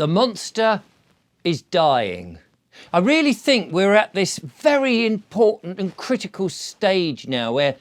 The monster is dying. I really think we're at this very important and critical stage now where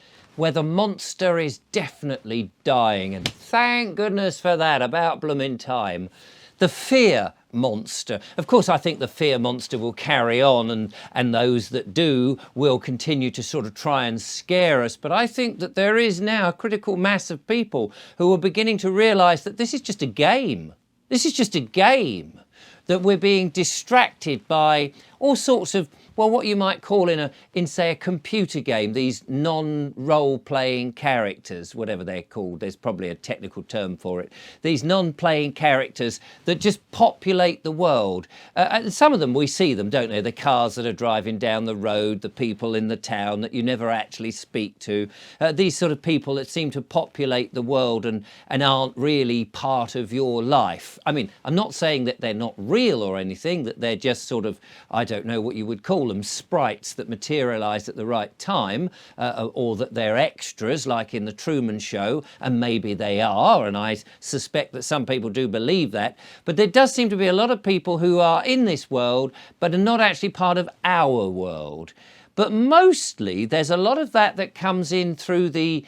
the monster is definitely dying, and thank goodness for that, about blooming time. The fear monster. Of course, I think the fear monster will carry on, and those that do will continue to sort of try and scare us. But I think that there is now a critical mass of people who are beginning to realise that this is just a game. This is just a game, that we're being distracted by all sorts of, well, what you might call in say a computer game, these non-role-playing characters, whatever they're called. There's probably a technical term for it. These non-playing characters that just populate the world. And some of them, we see them, don't they? The cars that are driving down the road, the people in the town that you never actually speak to. These sort of people that seem to populate the world and aren't really part of your life. I mean, I'm not saying that they're not real or anything, that they're just sort of, I don't know what you would call them, sprites that materialise at the right time, or that they're extras like in the Truman Show, and maybe they are, and I suspect that some people do believe that. But there does seem to be a lot of people who are in this world but are not actually part of our world. But mostly there's a lot of that comes in through the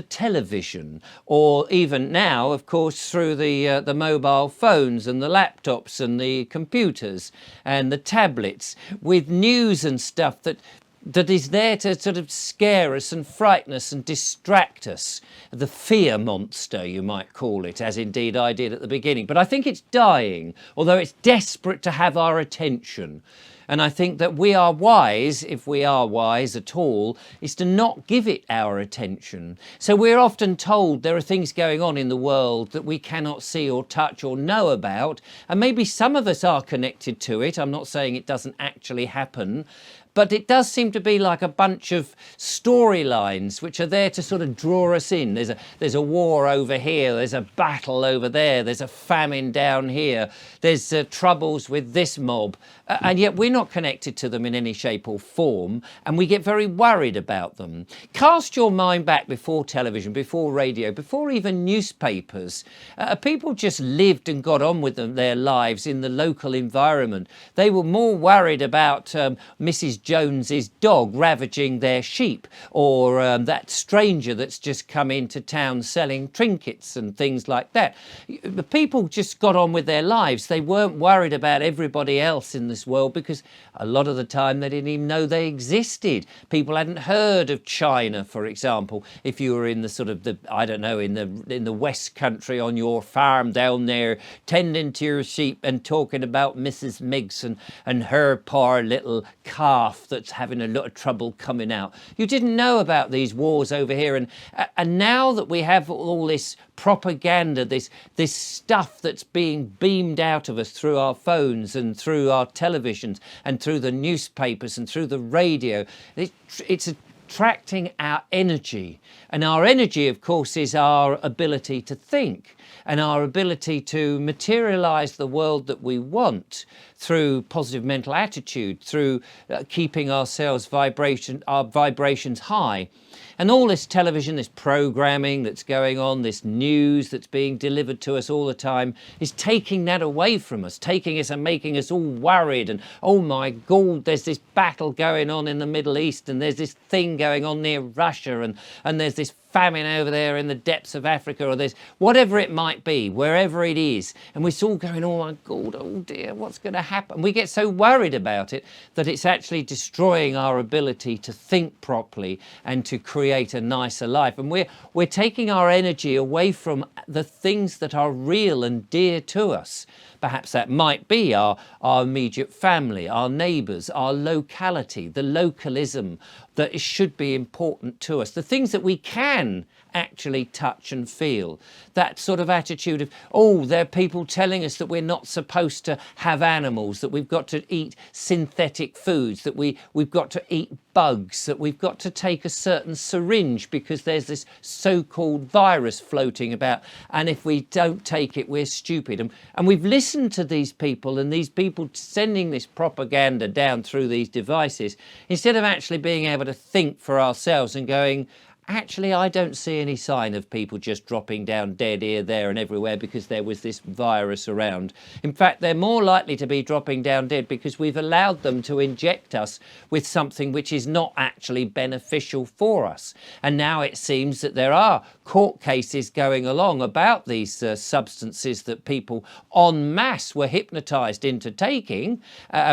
television, or even now, of course, through the mobile phones and the laptops and the computers and the tablets, with news and stuff that is there to sort of scare us and frighten us and distract us. The fear monster, you might call it, as indeed I did at the beginning. But I think it's dying, although it's desperate to have our attention. And I think that we are wise, if we are wise at all, is to not give it our attention. So we're often told there are things going on in the world that we cannot see or touch or know about. And maybe some of us are connected to it. I'm not saying it doesn't actually happen. But it does seem to be like a bunch of storylines which are there to sort of draw us in. There's a war over here, there's a battle over there, there's a famine down here, there's troubles with this mob, and yet we're not connected to them in any shape or form, and we get very worried about them. Cast your mind back before television, before radio, before even newspapers. People just lived and got on with their lives in the local environment. They were more worried about Mrs. Jones's dog ravaging their sheep, or that stranger that's just come into town selling trinkets and things like that. The people just got on with their lives. They weren't worried about everybody else in this world, because a lot of the time they didn't even know they existed. People hadn't heard of China, for example. If you were in the sort of I don't know, in the West Country on your farm down there, tending to your sheep and talking about Mrs. Miggs and her poor little calf that's having a lot of trouble coming out. You didn't know about these wars over here, and now that we have all this propaganda, this stuff that's being beamed out of us through our phones and through our televisions and through the newspapers and through the radio, it's attracting our energy. And our energy, of course, is our ability to think and our ability to materialise the world that we want through positive mental attitude, through keeping ourselves our vibrations high. And all this television, this programming that's going on, this news that's being delivered to us all the time, is taking that away from us, taking us and making us all worried. And oh my God, there's this battle going on in the Middle East, and there's this thing going on near Russia, and there's this famine over there in the depths of Africa, or there's whatever it might be, wherever it is. And we're all going, oh my God, oh dear, what's going to happen? We get so worried about it that it's actually destroying our ability to think properly and to create a nicer life. And we're taking our energy away from the things that are real and dear to us. Perhaps that might be our immediate family, our neighbours, our locality, the localism that should be important to us, the things that we can actually touch and feel. That sort of attitude of, oh, there are people telling us that we're not supposed to have animals, that we've got to eat synthetic foods, that we've got to eat bugs, that we've got to take a certain syringe because there's this so-called virus floating about, and if we don't take it, we're stupid. And we've listened to these people, and these people sending this propaganda down through these devices, instead of actually being able to think for ourselves and going, Actually, I don't see any sign of people just dropping down dead here, there and everywhere because there was this virus around. In fact, they're more likely to be dropping down dead because we've allowed them to inject us with something which is not actually beneficial for us. And now it seems that there are court cases going along about these substances that people en masse were hypnotized into taking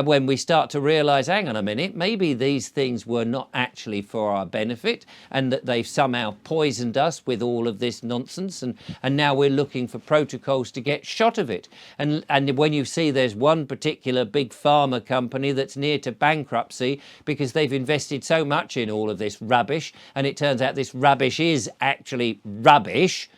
when we start to realize, hang on a minute, maybe these things were not actually for our benefit and that they've somehow poisoned us with all of this nonsense, and now we're looking for protocols to get shot of it. And when you see there's one particular big pharma company that's near to bankruptcy because they've invested so much in all of this rubbish, and it turns out this rubbish is actually rubbish,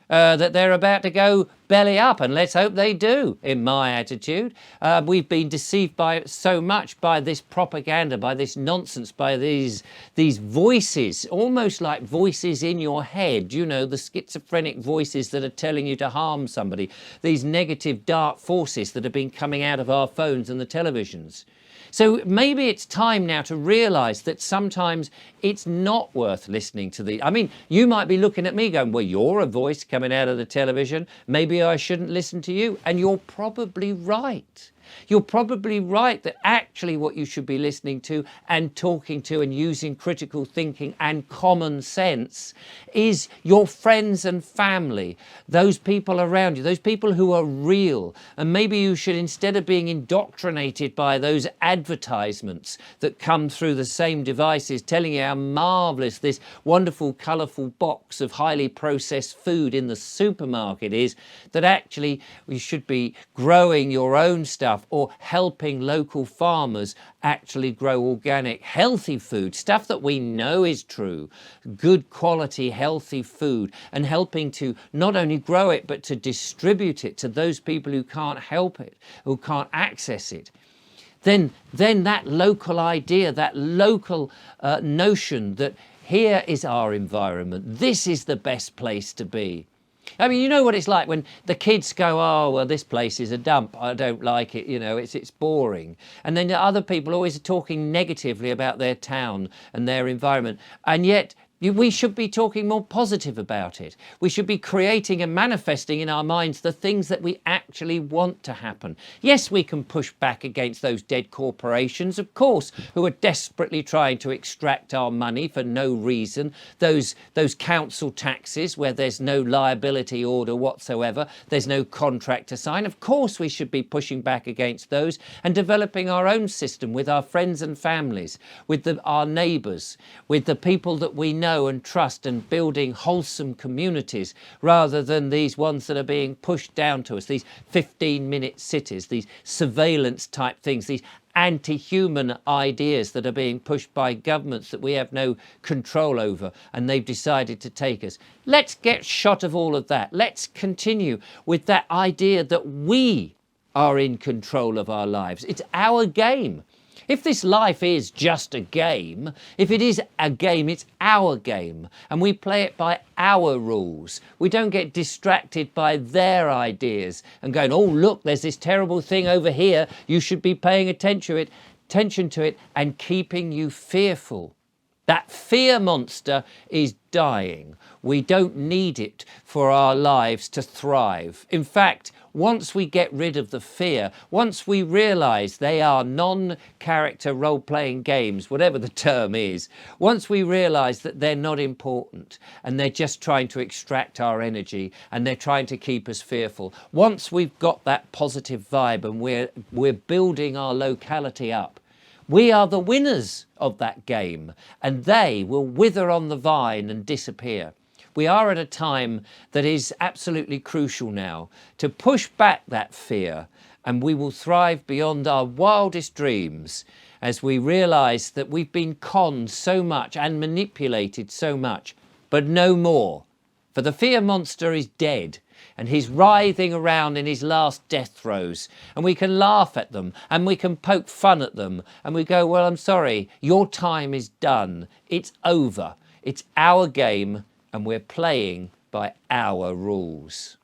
that they're about to go belly up, and let's hope they do, in my attitude. We've been deceived by so much by this propaganda, by this nonsense, by these voices, almost like voices in your head, you know, the schizophrenic voices that are telling you to harm somebody, these negative dark forces that have been coming out of our phones and the televisions. So maybe it's time now to realise that sometimes it's not worth listening to the... I mean, you might be looking at me going, well, you're a voice coming out of the television. Maybe I shouldn't listen to you. And you're probably right. You're probably right that actually what you should be listening to and talking to and using critical thinking and common sense is your friends and family, those people around you, those people who are real. And maybe you should, instead of being indoctrinated by those advertisements that come through the same devices telling you how marvellous this wonderful, colourful box of highly processed food in the supermarket is, that actually you should be growing your own stuff or helping local farmers actually grow organic, healthy food, stuff that we know is true, good quality, healthy food, and helping to not only grow it, but to distribute it to those people who can't help it, who can't access it. Then that local idea, that local notion that here is our environment, this is the best place to be. I mean, you know what it's like when the kids go, oh, well, this place is a dump, I don't like it, you know, it's boring. And then the other people always are talking negatively about their town and their environment. And yet we should be talking more positive about it. We should be creating and manifesting in our minds the things that we actually want to happen. Yes, we can push back against those dead corporations, of course, who are desperately trying to extract our money for no reason. Those council taxes where there's no liability order whatsoever, there's no contract to sign. Of course, we should be pushing back against those and developing our own system with our friends and families, with our neighbours, with the people that we know and trust, and building wholesome communities rather than these ones that are being pushed down to us, these 15-minute cities, these surveillance type things, these anti-human ideas that are being pushed by governments that we have no control over, and they've decided to take us. Let's get shot of all of that. Let's continue with that idea that we are in control of our lives. It's our game. If this life is just a game, if it is a game, it's our game, and we play it by our rules. We don't get distracted by their ideas and going, oh, look, there's this terrible thing over here. You should be paying attention to it and keeping you fearful. That fear monster is dying. We don't need it for our lives to thrive. In fact, once we get rid of the fear, once we realise they are non-character role-playing games, whatever the term is, once we realise that they're not important and they're just trying to extract our energy and they're trying to keep us fearful, once we've got that positive vibe and we're building our locality up, we are the winners of that game, and they will wither on the vine and disappear. We are at a time that is absolutely crucial now to push back that fear, and we will thrive beyond our wildest dreams as we realise that we've been conned so much and manipulated so much, but no more. For the fear monster is dead, and he's writhing around in his last death throes, and we can laugh at them and we can poke fun at them, and we go, well, I'm sorry, your time is done. It's over. It's our game, and we're playing by our rules.